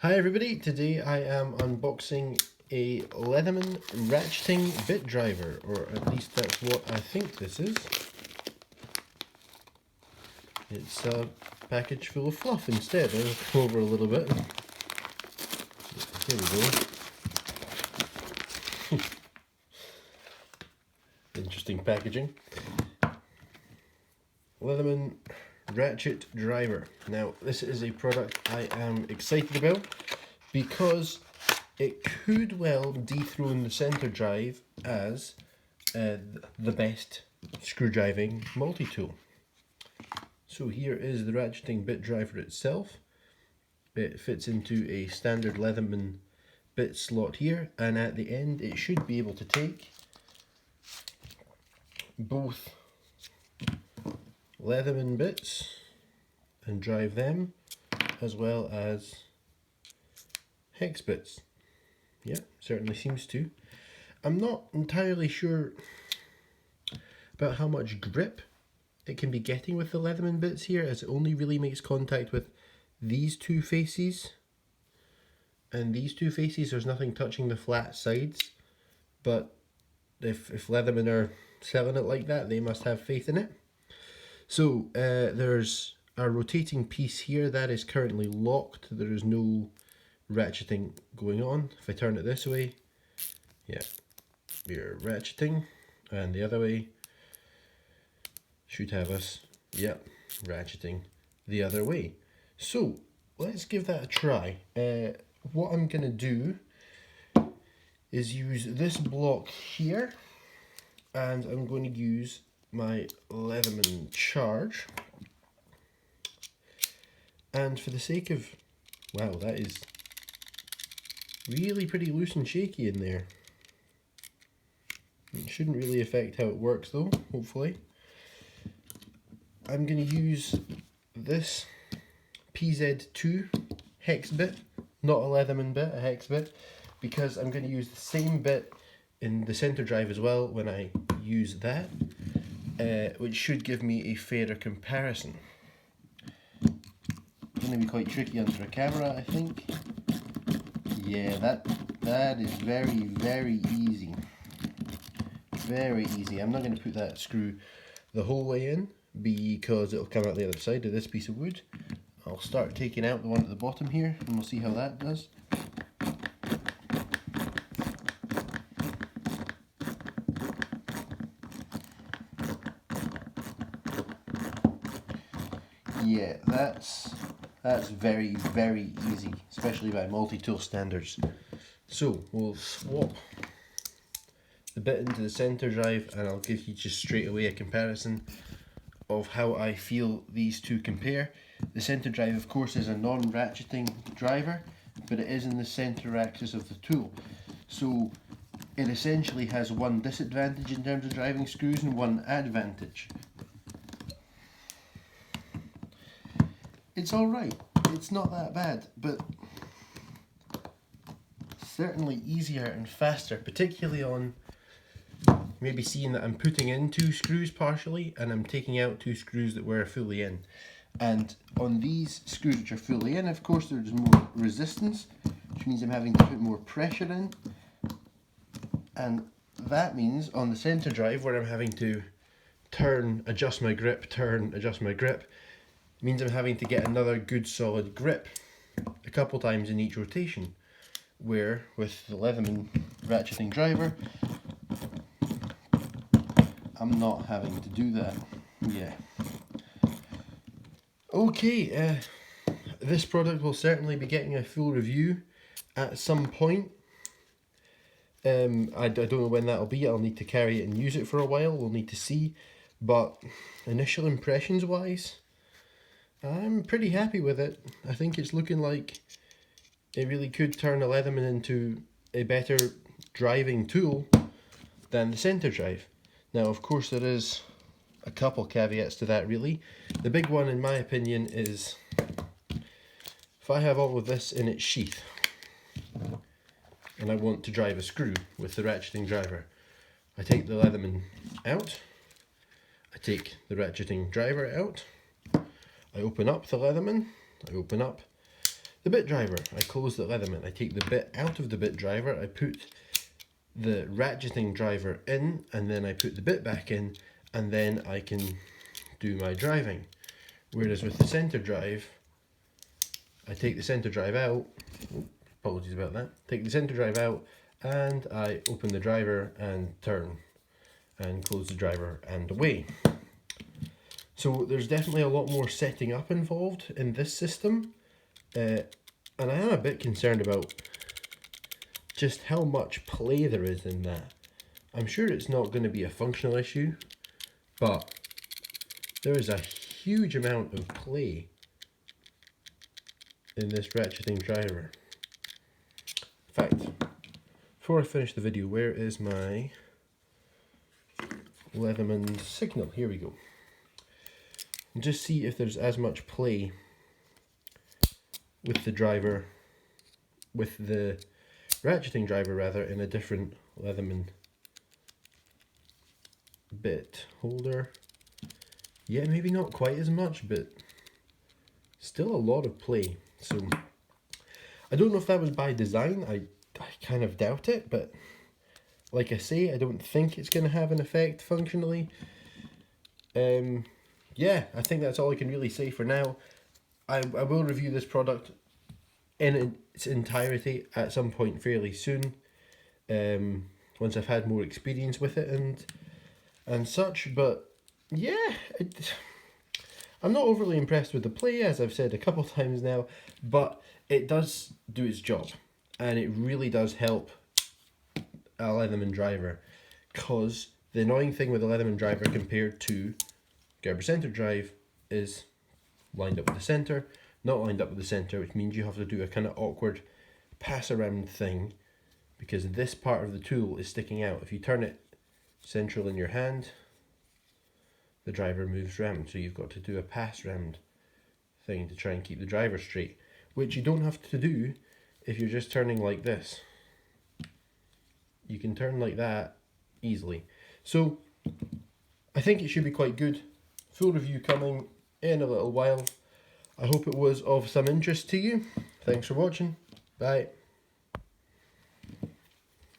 Hi everybody, today I am unboxing a Leatherman ratcheting bit driver, or at least that's what I think this is. It's a package full of fluff instead. I'll come over a little bit. Here we go. Interesting packaging. Leatherman Ratchet driver. Now this is a product I am excited about because it could well dethrone the center drive as the best screwdriving multi-tool. So here is the ratcheting bit driver itself. It fits into a standard Leatherman bit slot here, and at the end it should be able to take both Leatherman bits and drive them, as well as hex bits. Yeah, certainly seems to. I'm not entirely sure about how much grip it can be getting with the Leatherman bits here, as it only really makes contact with these two faces and these two faces. There's nothing touching the flat sides, but if Leatherman are selling it like that, they must have faith in it. So there's a rotating piece here that is currently locked. There is no ratcheting going on. If I turn it this way, yeah, we're ratcheting, and the other way should have us, yeah, ratcheting the other way. So let's give that a try. What I'm going to do is use this block here, and I'm going to use my Leatherman charge, and for the sake of, wow, that is really pretty loose and shaky in there. It shouldn't really affect how it works though, hopefully. I'm going to use this PZ2 hex bit, not a Leatherman bit, a hex bit, because I'm going to use the same bit in the center drive as well when I use that, which should give me a fairer comparison. It's going to be quite tricky under a camera, I think. Yeah, that is very easy. Very easy. I'm not going to put that screw the whole way in because it'll come out the other side of this piece of wood. I'll start taking out the one at the bottom here, and we'll see how that does. Yeah, that's very easy, especially by multi-tool standards. So we'll swap the bit into the center drive, and I'll give you just straight away a comparison of how I feel these two compare. The center drive, of course, is a non-ratcheting driver, but it is in the center axis of the tool. So it essentially has one disadvantage in terms of driving screws and one advantage. It's alright, it's not that bad, but certainly easier and faster, particularly on maybe seeing that I'm putting in two screws partially and I'm taking out two screws that were fully in. And on these screws which are fully in, of course, there's more resistance, which means I'm having to put more pressure in. And that means on the center drive, where I'm having to turn, adjust my grip, turn, adjust my grip, means I'm having to get another good solid grip a couple times in each rotation. Where with the Leatherman ratcheting driver, I'm not having to do that. Yeah. Okay, this product will certainly be getting a full review at some point. I don't know when that'll be. I'll need to carry it and use it for a while. We'll need to see. But initial impressions wise, I'm pretty happy with it. I think it's looking like it really could turn a Leatherman into a better driving tool than the center drive. Now, of course, there is a couple caveats to that, really. The big one, in my opinion, is if I have all of this in its sheath and I want to drive a screw with the ratcheting driver, I take the Leatherman out, I take the ratcheting driver out, I open up the Leatherman, I open up The bit driver, I close the Leatherman. I take the bit out of the bit driver, I put the ratcheting driver in, and then I put the bit back in, and then I can do my driving. Whereas with the center drive, I take the center drive out, apologies about that, take the center drive out, and I open the driver and turn and close the driver and away. So there's definitely a lot more setting up involved in this system, and I am a bit concerned about just how much play there is in that. I'm sure it's not going to be a functional issue, but there is a huge amount of play in this ratcheting driver. In fact, before I finish the video, where is my Leatherman signal? Here we go. And just see if there's as much play with the driver, with the ratcheting driver rather, in a different Leatherman bit holder. Yeah, maybe not quite as much, but still a lot of play. So I don't know if that was by design. I kind of doubt it, but like I say, I don't think it's going to have an effect functionally. Yeah, I think that's all I can really say for now. I will review this product in its entirety at some point fairly soon, once I've had more experience with it and such. But yeah, I'm not overly impressed with the play, as I've said a couple times now, but it does do its job, and it really does help a Leatherman driver, because the annoying thing with a Leatherman driver compared to Gerber center drive is lined up with the center, not lined up with the center, which means you have to do a kind of awkward pass around thing because this part of the tool is sticking out. If you turn it central in your hand, the driver moves round, so you've got to do a pass round thing to try and keep the driver straight, which you don't have to do if you're just turning like this. You can turn like that easily. So I think it should be quite good. Full review coming in a little while. I hope it was of some interest to you. Thanks for watching. Bye.